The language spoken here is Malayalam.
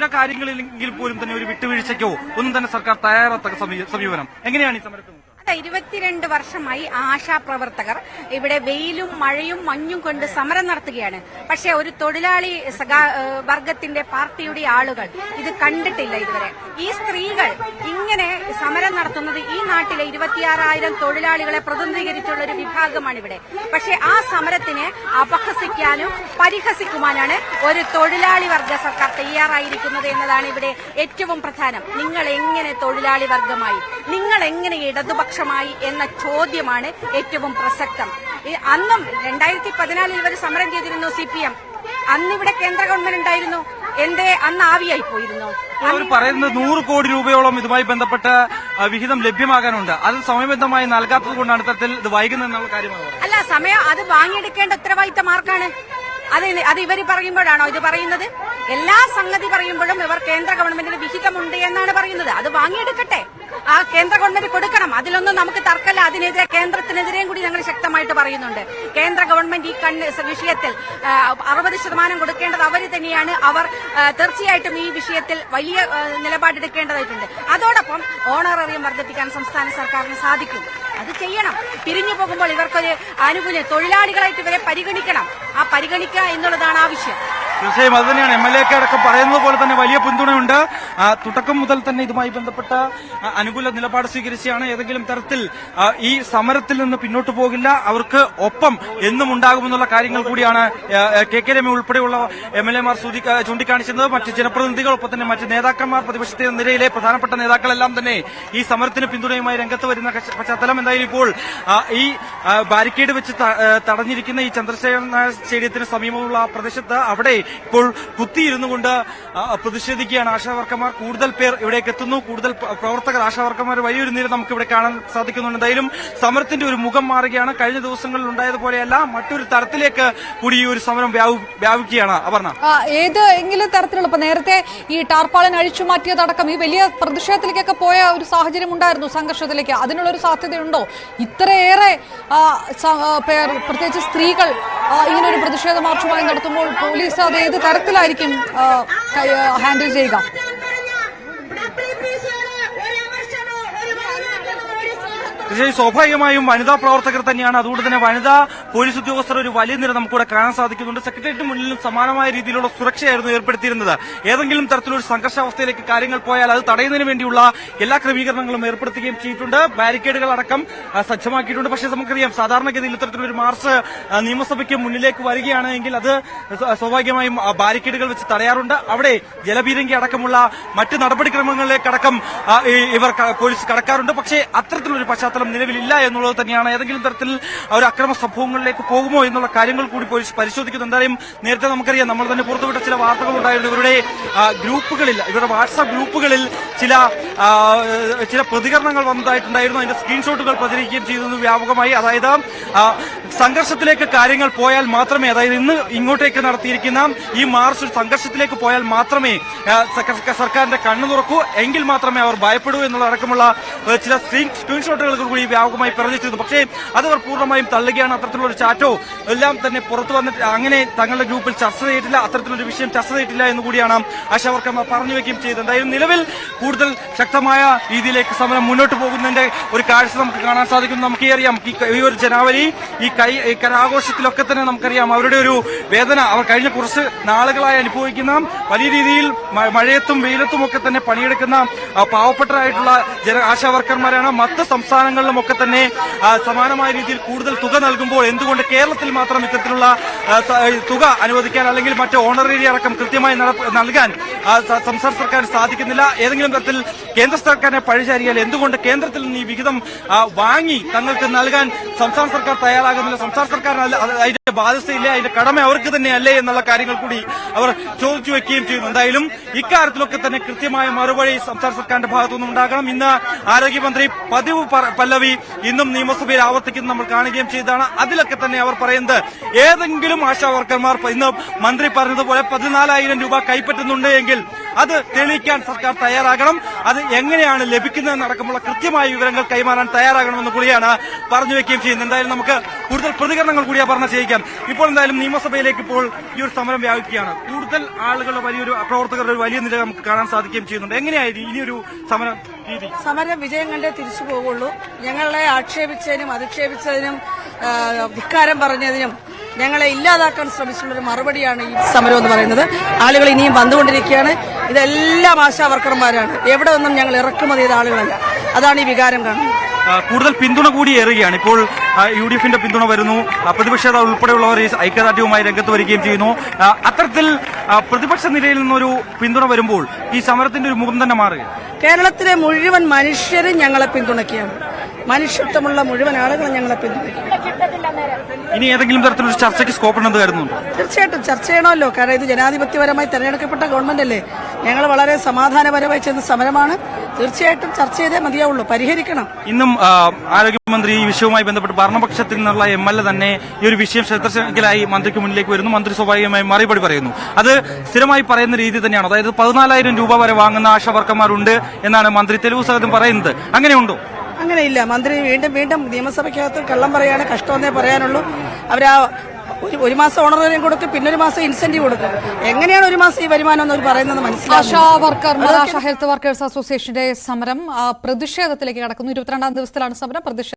ചില കാര്യങ്ങളിലെങ്കിൽ പോലും തന്നെ ഒരു വിട്ടുവീഴ്ചയ്ക്കോ ഒന്നും തന്നെ സർക്കാർ തയ്യാറാത്ത സമീപനം എങ്ങനെയാണ് ഈ സമരത്തിൽ? 22 വർഷമായി ആശാപ്രവർത്തകർ ഇവിടെ വെയിലും മഴയും മഞ്ഞും കൊണ്ട് സമരം നടത്തുകയാണ്. പക്ഷേ ഒരു തൊഴിലാളി വർഗത്തിന്റെ പാർട്ടിയുടെ ആളുകൾ ഇത് കണ്ടിട്ടില്ല ഇതുവരെ. ഈ സ്ത്രീകൾ ഇങ്ങനെ സമരം നടത്തുന്നത് ഈ നാട്ടിലെ 26,000 തൊഴിലാളികളെ പ്രതിനിധീകരിച്ചുള്ള ഒരു വിഭാഗമാണ് ഇവിടെ. പക്ഷേ ആ സമരത്തിനെ അപഹസിക്കാനും പരിഹസിക്കുവാനാണ് ഒരു തൊഴിലാളി വർഗ സർക്കാർ തയ്യാറായിരിക്കുന്നത് എന്നതാണ് ഇവിടെ ഏറ്റവും പ്രധാനം. നിങ്ങൾ എങ്ങനെ തൊഴിലാളി വർഗമായി, നിങ്ങൾ എങ്ങനെ ഇടതുപക്ഷമായി എന്ന ചോദ്യമാണ് ഏറ്റവും പ്രസക്തം. അന്നും 2014 ഇവർ സമരം ചെയ്തിരുന്നു CPM. അന്നിവിടെ കേന്ദ്ര ഗവൺമെന്റ് ഉണ്ടായിരുന്നു. എന്തേ അന്ന് ആവിയായി പോയിരുന്നു? അവർ പറയുന്നത് 100 കോടി രൂപയോളം ഇതുമായി ബന്ധപ്പെട്ട് വിഹിതം ലഭ്യമാകാനുണ്ട്. അത് സമയബന്ധമായി നൽകാത്തത് കൊണ്ടാണ് ഇത്തരത്തിൽ ഇത് വൈകുന്നതെന്നുള്ള കാര്യമാണ്. അല്ല, സമയം അത് വാങ്ങിയെടുക്കേണ്ട ഉത്തരവാദിത്തം ആർക്കാണ്? അത് ഇവർ പറയുമ്പോഴാണോ ഇത് പറയുന്നത്? എല്ലാ സംഗതി പറയുമ്പോഴും ഇവർ കേന്ദ്ര ഗവൺമെന്റിന് വിഹിതമുണ്ട് എന്നാണ് പറയുന്നത്. അത് വാങ്ങിയെടുക്കട്ടെ, ആ കേന്ദ്ര ഗവൺമെന്റ് കൊടുക്കണം. അതിലൊന്നും നമുക്ക് തർക്കമില്ല. അതിനെതിരെ കേന്ദ്രത്തിനെതിരെയും കൂടി ഞങ്ങൾ ശക്തമായിട്ട് പറയുന്നുണ്ട്. കേന്ദ്ര ഗവൺമെന്റ് ഈ വിഷയത്തിൽ 60% കൊടുക്കേണ്ടത് അവർ തന്നെയാണ്. അവർ തീർച്ചയായിട്ടും ഈ വിഷയത്തിൽ വലിയ നിലപാടെടുക്കേണ്ടതായിട്ടുണ്ട്. അതോടൊപ്പം ഓണറേറിയം വർദ്ധിപ്പിക്കാൻ സംസ്ഥാന സർക്കാരിന് സാധിക്കും. അത് ചെയ്യണം. പിരിഞ്ഞു പോകുമ്പോൾ ഇവർക്കൊരു ആനുകൂല്യം, തൊഴിലാളികളായിട്ട് ഇവരെ പരിഗണിക്കണം. ആ പരിഗണിക്കുക എന്നുള്ളതാണ് ആവശ്യം. തീർച്ചയായും അത് തന്നെയാണ് MLA അടക്കം പറയുന്നത് പോലെ തന്നെ വലിയ പിന്തുണയുണ്ട്. തുടക്കം മുതൽ തന്നെ ഇതുമായി ബന്ധപ്പെട്ട അനുകൂല നിലപാട് സ്വീകരിച്ചാണ്. ഏതെങ്കിലും തരത്തിൽ ഈ സമരത്തിൽ നിന്ന് പിന്നോട്ട് പോകില്ല, അവർക്ക് ഒപ്പം എന്നും ഉണ്ടാകുമെന്നുള്ള കാര്യങ്ങൾ കൂടിയാണ് KK രമ ഉൾപ്പെടെയുള്ള MLA ചൂണ്ടിക്കാണിച്ചത്. മറ്റ് ജനപ്രതിനിധികൾ, ഒപ്പം തന്നെ മറ്റ് നേതാക്കന്മാർ, പ്രതിപക്ഷത്തെ നിരയിലെ പ്രധാനപ്പെട്ട നേതാക്കളെല്ലാം തന്നെ ഈ സമരത്തിന് പിന്തുണയുമായി രംഗത്ത് വരുന്ന പശ്ചാത്തലം. എന്തായാലും ഇപ്പോൾ ഈ ബാരിക്കേഡ് വെച്ച് തടഞ്ഞിരിക്കുന്ന ഈ ചന്ദ്രശേഖരൻ സ്റ്റേഡിയത്തിന് സമീപമുള്ള പ്രദേശത്ത് അവിടെ ഇപ്പോൾ കുത്തിയിരുന്നു കൊണ്ട് പ്രതിഷേധിക്കുകയാണ് ആശാവർക്കർമാർ. കൂടുതൽ പേർ ഇവിടേക്ക് എത്തുന്നു, കൂടുതൽ പ്രവർത്തകർ, ആശാവർക്കർമാർ വലിയൊരു നിര നമുക്ക് ഇവിടെ കാണാൻ സാധിക്കുന്നുണ്ട്. എന്തായാലും സമരത്തിന്റെ ഒരു മുഖം മാറുകയാണ്. കഴിഞ്ഞ ദിവസങ്ങളിൽ ഉണ്ടായതുപോലെയല്ല, മറ്റൊരു തരത്തിലേക്ക് കൂടി ഈ ഒരു സമരം വ്യാപിക്കുകയാണ്. അപർണ, ഏതെങ്കിലും തരത്തിലുള്ള ഇപ്പൊ നേരത്തെ ഈ ടാർപ്പാളിൻ അഴിച്ചു മാറ്റിയതടക്കം ഈ വലിയ പ്രതിഷേധത്തിലേക്കൊക്കെ പോയ ഒരു സാഹചര്യം ഉണ്ടായിരുന്നു, സംഘർഷത്തിലേക്ക്. അതിനുള്ളൊരു സാധ്യതയുണ്ടോ? ഇത്രയേറെ പേർ, പ്രത്യേകിച്ച് സ്ത്രീകൾ, ഇങ്ങനൊരു പ്രതിഷേധ മാർച്ചുമായി നടത്തുമ്പോൾ പോലീസ് അത് ഏത് തരത്തിലായിരിക്കും ഹാൻഡിൽ ചെയ്യുക? തീർച്ചയായും സ്വാഭാവികമായും വനിതാ പ്രവർത്തകർ തന്നെയാണ്. അതുകൊണ്ട് തന്നെ വനിതാ പോലീസ് ഉദ്യോഗസ്ഥർ ഒരു വലിയ നിര നമുക്കിവിടെ കാണാൻ സാധിക്കുന്നുണ്ട്. സെക്രട്ടേറിയറ്റിന് മുന്നിലും സമാനമായ രീതിയിലുള്ള സുരക്ഷയായിരുന്നു ഏർപ്പെടുത്തിയിരുന്നത്. ഏതെങ്കിലും തരത്തിലൊരു സംഘർഷാവസ്ഥയിലേക്ക് കാര്യങ്ങൾ പോയാൽ അത് തടയുന്നതിന് വേണ്ടിയുള്ള എല്ലാ ക്രമീകരണങ്ങളും ഏർപ്പെടുത്തുകയും ചെയ്തിട്ടുണ്ട്. ബാരിക്കേഡുകൾ അടക്കം സജ്ജമാക്കിയിട്ടുണ്ട്. പക്ഷേ നമുക്കറിയാം, സാധാരണഗതിയിൽ ഇത്തരത്തിലൊരു മാർച്ച് നിയമസഭയ്ക്ക് മുന്നിലേക്ക് വരികയാണ് എങ്കിൽ അത് സ്വാഭാവികമായും ബാരിക്കേഡുകൾ വെച്ച് തടയാറുണ്ട്. അവിടെ ജലപീരങ്കി അടക്കമുള്ള മറ്റ് നടപടിക്രമങ്ങളിലേക്കടക്കം പോലീസ് കടക്കാറുണ്ട്. പക്ഷേ അത്തരത്തിലൊരു പശ്ചാത്തലം നിലവിലില്ല എന്നുള്ളത് തന്നെയാണ്. ഏതെങ്കിലും തരത്തിൽ ഒരു അക്രമ സംഭവങ്ങളിലേക്ക് പോകുമോ എന്നുള്ള കാര്യങ്ങൾ കൂടി പോലീസ് പരിശോധിക്കുന്നു. എന്തായാലും നേരത്തെ നമുക്കറിയാം, നമ്മൾ തന്നെ പുറത്തുവിട്ട ചില വാർത്തകൾ ഉണ്ടായിരുന്നു. ഇവരുടെ ഗ്രൂപ്പുകളിൽ, ഇവരുടെ വാട്സാപ്പ് ഗ്രൂപ്പുകളിൽ ചില പ്രതികരണങ്ങൾ വന്നതായിട്ടുണ്ടായിരുന്നു. അതിന്റെ സ്ക്രീൻഷോട്ടുകൾ പ്രചരിക്കുകയും ചെയ്തിരുന്നു വ്യാപകമായി. അതായത് സംഘർഷത്തിലേക്ക് കാര്യങ്ങൾ പോയാൽ മാത്രമേ, അതായത് ഇന്ന് ഇങ്ങോട്ടേക്ക് നടത്തിയിരിക്കുന്ന ഈ മാർച്ച് ഒരു സംഘർഷത്തിലേക്ക് പോയാൽ മാത്രമേ സർക്കാരിന്റെ കണ്ണു തുറക്കൂ, എങ്കിൽ മാത്രമേ അവർ ഭയപ്പെടൂ എന്നുള്ളടക്കമുള്ള ചില സ്ക്രീൻഷോട്ടുകൾ കൂടി വ്യാപകമായി പ്രചരിച്ചിരുന്നു. പക്ഷേ അതവർ പൂർണ്ണമായും തള്ളുകയാണ്. അത്തരത്തിലുള്ള ചാറ്റോ എല്ലാം തന്നെ പുറത്തു വന്നിട്ട് അങ്ങനെ തങ്ങളുടെ ഗ്രൂപ്പിൽ ചർച്ച ചെയ്തിട്ടില്ല, അത്തരത്തിലൊരു വിഷയം ചർച്ച ചെയ്തിട്ടില്ല എന്ന് കൂടിയാണ് ആശാവർക്കർമാർ പറഞ്ഞു വെക്കുകയും ചെയ്തത്. എന്തായാലും നിലവിൽ കൂടുതൽ ശക്തമായ രീതിയിലേക്ക് സമരം മുന്നോട്ട് പോകുന്നതിന്റെ ഒരു കാഴ്ച നമുക്ക് കാണാൻ സാധിക്കുന്നു. നമുക്കറിയാം, ഈ ഒരു ജനാവലി, ഈ കരാഘോഷത്തിലൊക്കെ തന്നെ നമുക്കറിയാം അവരുടെ ഒരു വേദന. അവർ കഴിഞ്ഞ കുറച്ച് നാളുകളായി അനുഭവിക്കുന്ന വലിയ രീതിയിൽ മഴയത്തും വെയിലത്തും ഒക്കെ തന്നെ പണിയെടുക്കുന്ന പാവപ്പെട്ടവരായിട്ടുള്ള ആശാവർക്കർമാരാണ്. മറ്റ് സംസ്ഥാനങ്ങളിലുമൊക്കെ തന്നെ സമാനമായ രീതിയിൽ കൂടുതൽ തുക നൽകുമ്പോൾ എന്തുകൊണ്ട് കേരളത്തിൽ മാത്രം ഇത്തരത്തിലുള്ള തുക അനുവദിക്കാൻ, അല്ലെങ്കിൽ മറ്റ് ഓണറേറിയ അടക്കം കൃത്യമായി നൽകാൻ സംസ്ഥാന സർക്കാർ സാധിക്കുന്നില്ല? ഏതെങ്കിലും തരത്തിൽ കേന്ദ്ര സർക്കാരിനെ പഴിചാരിയാൽ എന്തുകൊണ്ട് കേന്ദ്രത്തിൽ നിന്ന് ഈ വിഹിതം വാങ്ങി തങ്ങൾക്ക് നൽകാൻ സംസ്ഥാന സർക്കാർ തയ്യാറാകുന്നില്ല? സംസ്ഥാന സർക്കാർ അതിന്റെ ബാധ്യതയില്ലേ, അതിന്റെ കടമ അവർക്ക് തന്നെയല്ലേ എന്നുള്ള കാര്യങ്ങൾ കൂടി അവർ ചോദിച്ചു വെക്കുകയും ചെയ്യുന്നു. എന്തായാലും ഇക്കാര്യത്തിലൊക്കെ തന്നെ കൃത്യമായ മറുപടി സംസ്ഥാന സർക്കാരിന്റെ ഭാഗത്തുനിന്നും ഉണ്ടാകണം. ഇന്ന് ആരോഗ്യമന്ത്രി പതിവ് പല്ലവി ഇന്നും നിയമസഭയിൽ ആവർത്തിക്കുന്നത് നമ്മൾ കാണുകയും ചെയ്തതാണ്. അതിലൊക്കെ തന്നെ അവർ പറയുന്നത്, ഏതെങ്കിലും ആശാവർക്കർമാർ ഇന്ന് മന്ത്രി പറഞ്ഞതുപോലെ 14,000 രൂപ കൈപ്പറ്റുന്നുണ്ട് എങ്കിൽ അത് തെളിയിക്കാൻ സർക്കാർ തയ്യാറാകണം. അത് എങ്ങനെയാണ് ലഭിക്കുന്നതെന്നടക്കമുള്ള കൃത്യമായ വിവരങ്ങൾ കൈമാറാൻ തയ്യാറാകണമെന്ന് കൂടിയാണ് പറഞ്ഞു വെക്കുകയും ചെയ്യുന്നത്. എന്തായാലും നമുക്ക് കൂടുതൽ പ്രതികരണങ്ങൾ കൂടി പറഞ്ഞ ചെയ്യിക്കാം. സുരേന്ദ്രൻ. ഇപ്പോൾ എന്തായാലും നിയമസഭയിലേക്ക് ഇപ്പോൾ ഈ ഒരു സമരം വ്യാപിക്കുകയാണ്. കൂടുതൽ ആളുകളുടെ വലിയൊരു പ്രവർത്തകരുടെ ഒരു വലിയ നില നമുക്ക് കാണാൻ സാധിക്കുകയും ചെയ്യുന്നുണ്ട്. എങ്ങനെയായിരുന്നു ഇനിയൊരു സമരം രീതി? സമരം വിജയം കണ്ടേ തിരിച്ചു പോകുള്ളൂ. ഞങ്ങളെ ആക്ഷേപിച്ചതിനും അധിക്ഷേപിച്ചതിനും ധിക്കാരം പറഞ്ഞതിനും ഞങ്ങളെ ഇല്ലാതാക്കാൻ ശ്രമിച്ചുള്ളൊരു മറുപടിയാണ് ഈ സമരം എന്ന് പറയുന്നത്. ആളുകൾ ഇനിയും വന്നുകൊണ്ടിരിക്കുകയാണ്. ഇതെല്ലാം ആശാവർക്കർമാരാണ്. എവിടെ നിന്നും ഞങ്ങൾ ഇറക്കുമതി ചെയ്ത ആളുകളല്ല. അതാണ് ഈ വികാരം കാണുന്നത്. കൂടുതൽ പിന്തുണ കൂടി ഏറുകയാണ്. ഇപ്പോൾ UDF പിന്തുണ വരുന്നു. പ്രതിപക്ഷ നേതാവ് ഉൾപ്പെടെയുള്ളവർ ഈ ഐക്യദാർഢ്യവുമായി രംഗത്ത് വരികയും ചെയ്യുന്നു. അത്തരത്തിൽ പ്രതിപക്ഷ നിരയിൽ നിന്നൊരു പിന്തുണ വരുമ്പോൾ ഈ സമരത്തിന്റെ ഒരു മുഖം തന്നെ മാറുകയാണ്. കേരളത്തിലെ മുഴുവൻ മനുഷ്യരും ഞങ്ങളെ പിന്തുണയ്ക്കുകയാണ്. മനുഷ്യത്വമുള്ള മുഴുവൻ ആളുകളും ഞങ്ങളെ പിന്തുണയ്ക്കും. ഇനി ഏതെങ്കിലും തരത്തിലൊരു ചർച്ചയ്ക്ക് സ്കോപ്പ് ഉണ്ടെന്ന് കരുതുന്നുണ്ടോ? തീർച്ചയായിട്ടും ചർച്ച ചെയ്യണമല്ലോ. കാരണം ഇത് ജനാധിപത്യപരമായി തെരഞ്ഞെടുക്കപ്പെട്ട ഗവൺമെന്റ് അല്ലേ. ഞങ്ങൾ വളരെ സമാധാനപരമായി ചെയ്യുന്ന സമരമാണ്. തീർച്ചയായിട്ടും ചർച്ച ചെയ്തേ മതിയാവുള്ളൂ. പരിഹരിക്കണം. ഇന്നും ആരോഗ്യമന്ത്രി ഈ വിഷയവുമായി ബന്ധപ്പെട്ട് ഭരണപക്ഷത്തിൽ നിന്നുള്ള MLA തന്നെ ഈ ഒരു വിഷയം ശ്രദ്ധയ്ക്കലായി മന്ത്രിക്ക് മുന്നിലേക്ക് വരുന്നു. മന്ത്രി സ്വാഭാവികമായി മറുപടി പറയുന്നു. അത് സ്ഥിരമായി പറയുന്ന രീതി തന്നെയാണ്. അതായത് 14,000 രൂപ വരെ വാങ്ങുന്ന ആശാവർക്കർമാരുണ്ട് എന്നാണ് മന്ത്രി തെരുവ് സഹിതം പറയുന്നത്. അങ്ങനെയുണ്ടോ? അങ്ങനെയില്ല. മന്ത്രി വീണ്ടും നിയമസഭയ്ക്കകത്ത് കള്ളം പറയാണ്. കഷ്ടമെന്നേ പറയാനുള്ളൂ. അവരാ ഒരു മാസം ഓണറേറിയം കൊടുക്കും, പിന്നെ ഒരു മാസം ഇൻസെന്റീവ് കൊടുക്കും. എങ്ങനെയാണ് ഒരു മാസം ഈ വരുമാനം എന്ന് പറയുന്നത് മനസ്സിലാവും. ആശാ ഹെൽത്ത് വർക്കേഴ്സ് അസോസിയേഷന്റെ സമരം പ്രതിഷേധത്തിലേക്ക് കടക്കുന്നു. 22ാം ദിവസത്തിലാണ് സമരം.